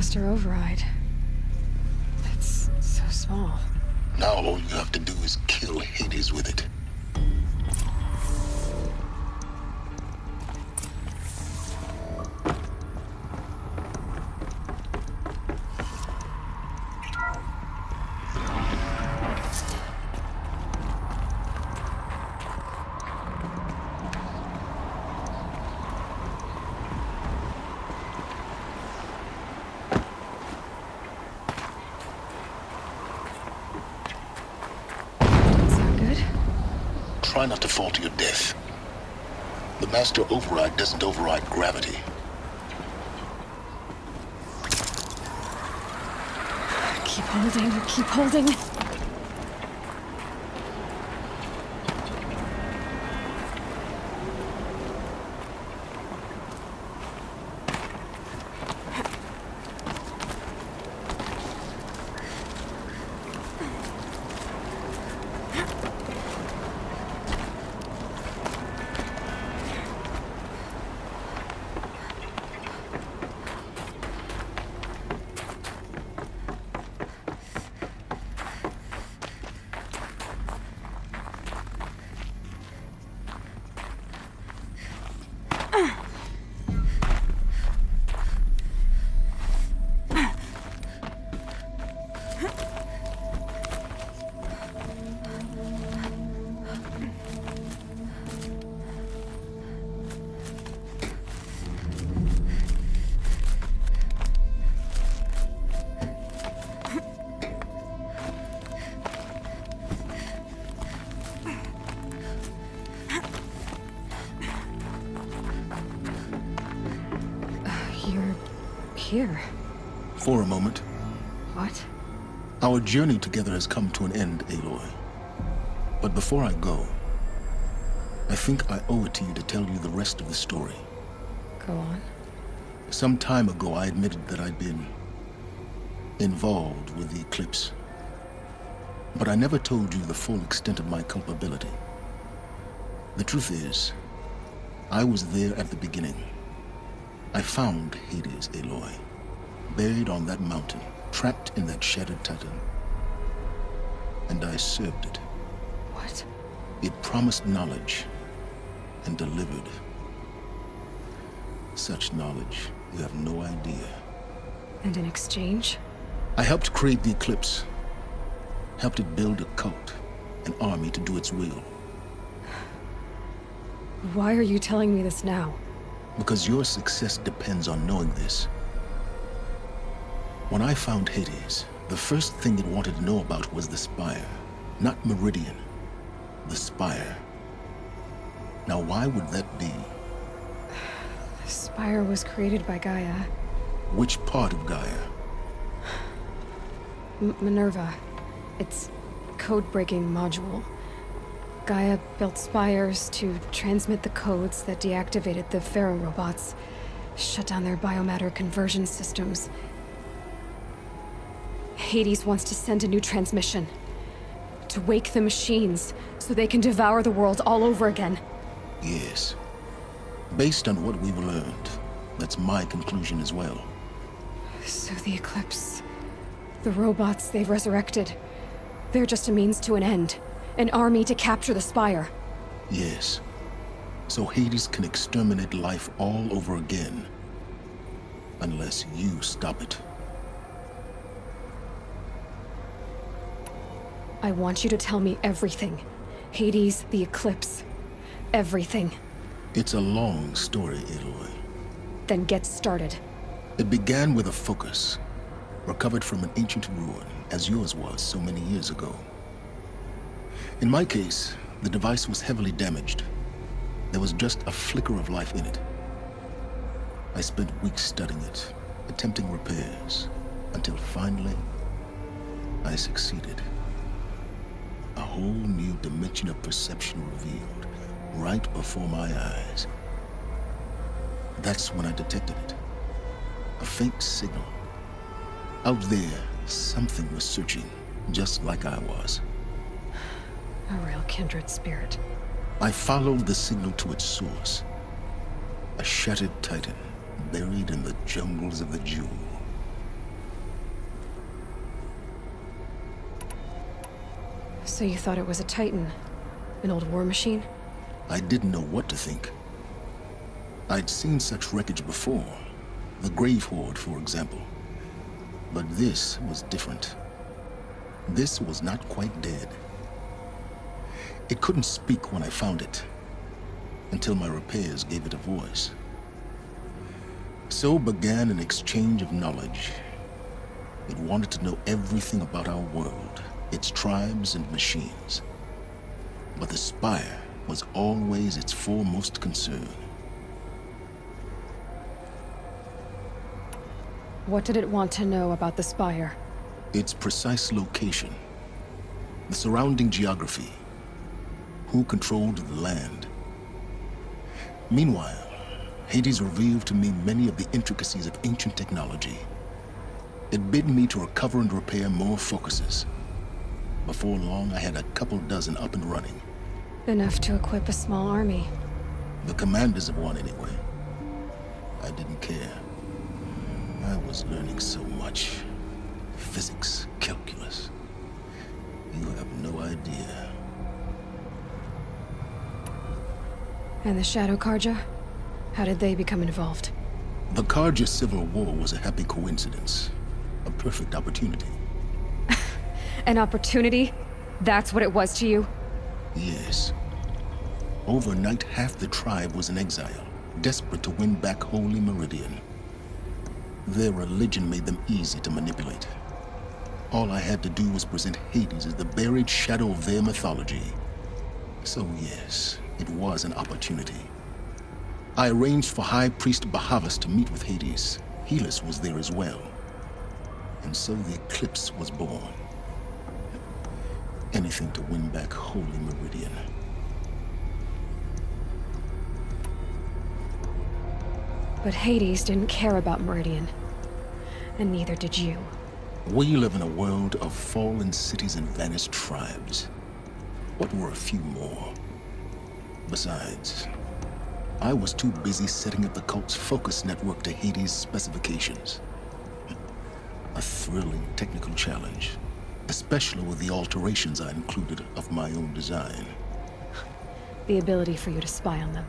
Master Override. It's so small. Now all you have to do is kill Hades with it. Try not to fall to your death. The Master Override doesn't override gravity. Keep holding, keep holding. You're here. For a moment. What? Our journey together has come to an end, Aloy. But before I go, I think I owe it to you to tell you the rest of the story. Go on. Some time ago, I admitted that I'd been involved with the Eclipse. But I never told you the full extent of my culpability. The truth is, I was there at the beginning. I found Hades, Aloy, buried on that mountain, trapped in that shattered titan. And I served it. What? It promised knowledge and delivered. Such knowledge, you have no idea. And in exchange? I helped create the Eclipse. Helped it build a cult, an army to do its will. Why are you telling me this now? Because your success depends on knowing this. When I found Hades, the first thing it wanted to know about was the Spire. Not Meridian. The Spire. Now why would that be? The Spire was created by Gaia. Which part of Gaia? Minerva. Its code-breaking module. Gaia built spires to transmit the codes that deactivated the Pharaoh robots, shut down their biomatter conversion systems. Hades wants to send a new transmission. To wake the machines, so they can devour the world all over again. Yes. Based on what we've learned, that's my conclusion as well. So the Eclipse... the robots they've resurrected... they're just a means to an end. An army to capture the Spire. Yes. So Hades can exterminate life all over again. Unless you stop it. I want you to tell me everything. Hades, the Eclipse. Everything. It's a long story, Aloy. Then get started. It began with a focus. Recovered from an ancient ruin, as yours was so many years ago. In my case, the device was heavily damaged. There was just a flicker of life in it. I spent weeks studying it, attempting repairs, until finally, I succeeded. A whole new dimension of perception revealed, right before my eyes. That's when I detected it. A faint signal. Out there, something was searching, just like I was. A real kindred spirit. I followed the signal to its source. A shattered titan, buried in the jungles of the Jewel. So you thought it was a Titan? An old war machine? I didn't know what to think. I'd seen such wreckage before. The Grave Horde, for example. But this was different. This was not quite dead. It couldn't speak when I found it, until my repairs gave it a voice. So began an exchange of knowledge. It wanted to know everything about our world, its tribes and machines. But the Spire was always its foremost concern. What did it want to know about the Spire? Its precise location, the surrounding geography, who controlled the land. Meanwhile, Hades revealed to me many of the intricacies of ancient technology. It bid me to recover and repair more focuses. Before long, I had a couple dozen up and running. Enough to equip a small army. The commanders of one, anyway. I didn't care. I was learning so much. Physics, calculus. You have no idea. And the Shadow Carja? How did they become involved? The Carja Civil War was a happy coincidence. A perfect opportunity. An opportunity? That's what it was to you? Yes. Overnight, half the tribe was in exile, desperate to win back Holy Meridian. Their religion made them easy to manipulate. All I had to do was present Hades as the buried shadow of their mythology. So yes, it was an opportunity. I arranged for High Priest Bahavas to meet with Hades. Helis was there as well. And so the Eclipse was born. Anything to win back Holy Meridian. But Hades didn't care about Meridian. And neither did you. We live in a world of fallen cities and vanished tribes. What were a few more? Besides, I was too busy setting up the cult's focus network to Hades' specifications. A thrilling technical challenge, especially with the alterations I included of my own design. The ability for you to spy on them.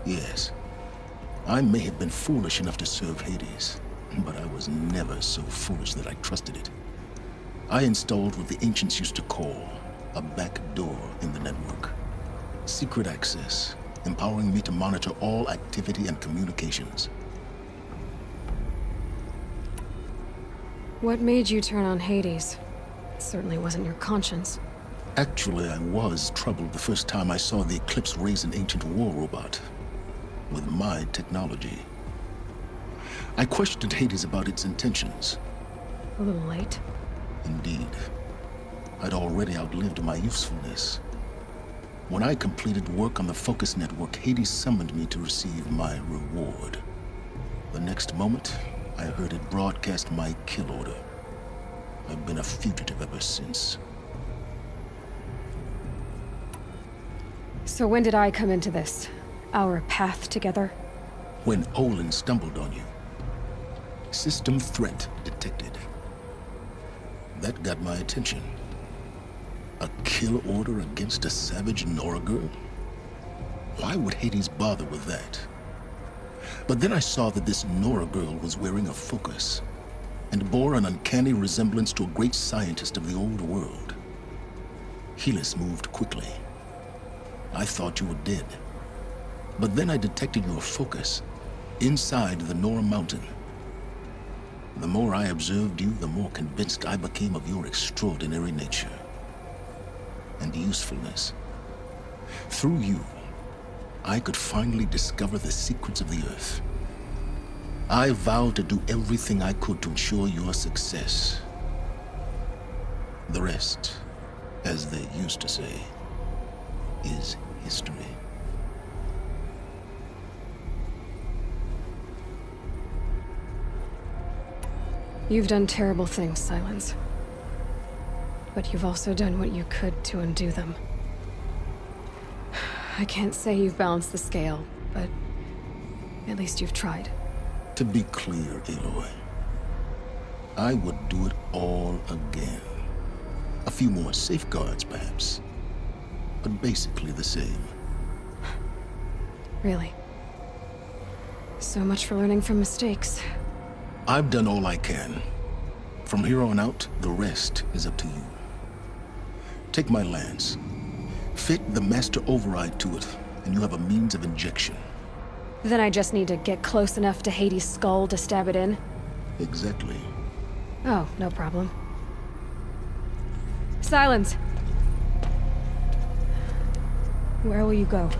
Yes. I may have been foolish enough to serve Hades, but I was never so foolish that I trusted it. I installed what the ancients used to call a back door in the network. Secret access, empowering me to monitor all activity and communications. What made you turn on Hades? It certainly wasn't your conscience. Actually, I was troubled the first time I saw the Eclipse raise an ancient war robot. With my technology. I questioned Hades about its intentions. A little late. Indeed. I'd already outlived my usefulness. When I completed work on the Focus Network, Hades summoned me to receive my reward. The next moment, I heard it broadcast my kill order. I've been a fugitive ever since. So when did I come into this? Our path together? When Olin stumbled on you. System threat detected. That got my attention. A kill order against a savage Nora girl? Why would Hades bother with that? But then I saw that this Nora girl was wearing a focus, and bore an uncanny resemblance to a great scientist of the old world. Helis moved quickly. I thought you were dead. But then I detected your focus, inside the Nora Mountain. The more I observed you, the more convinced I became of your extraordinary nature. And usefulness. Through you, I could finally discover the secrets of the Earth. I vowed to do everything I could to ensure your success. The rest, as they used to say, is history. You've done terrible things, Silence. But you've also done what you could to undo them. I can't say you've balanced the scale, but at least you've tried. To be clear, Aloy, I would do it all again. A few more safeguards, perhaps. But basically the same. Really. So much for learning from mistakes. I've done all I can. From here on out, the rest is up to you. Take my lance. Fit the master override to it, and you have a means of injection. Then I just need to get close enough to Hades' skull to stab it in? Exactly. Oh, no problem. Silence! Where will you go?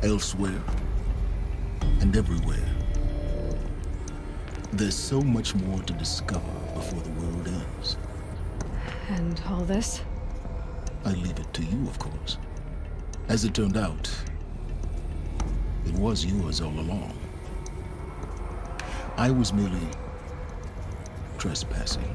Elsewhere. And everywhere. There's so much more to discover before the world ends. And all this? I leave it to you, of course. As it turned out, it was yours all along. I was merely trespassing.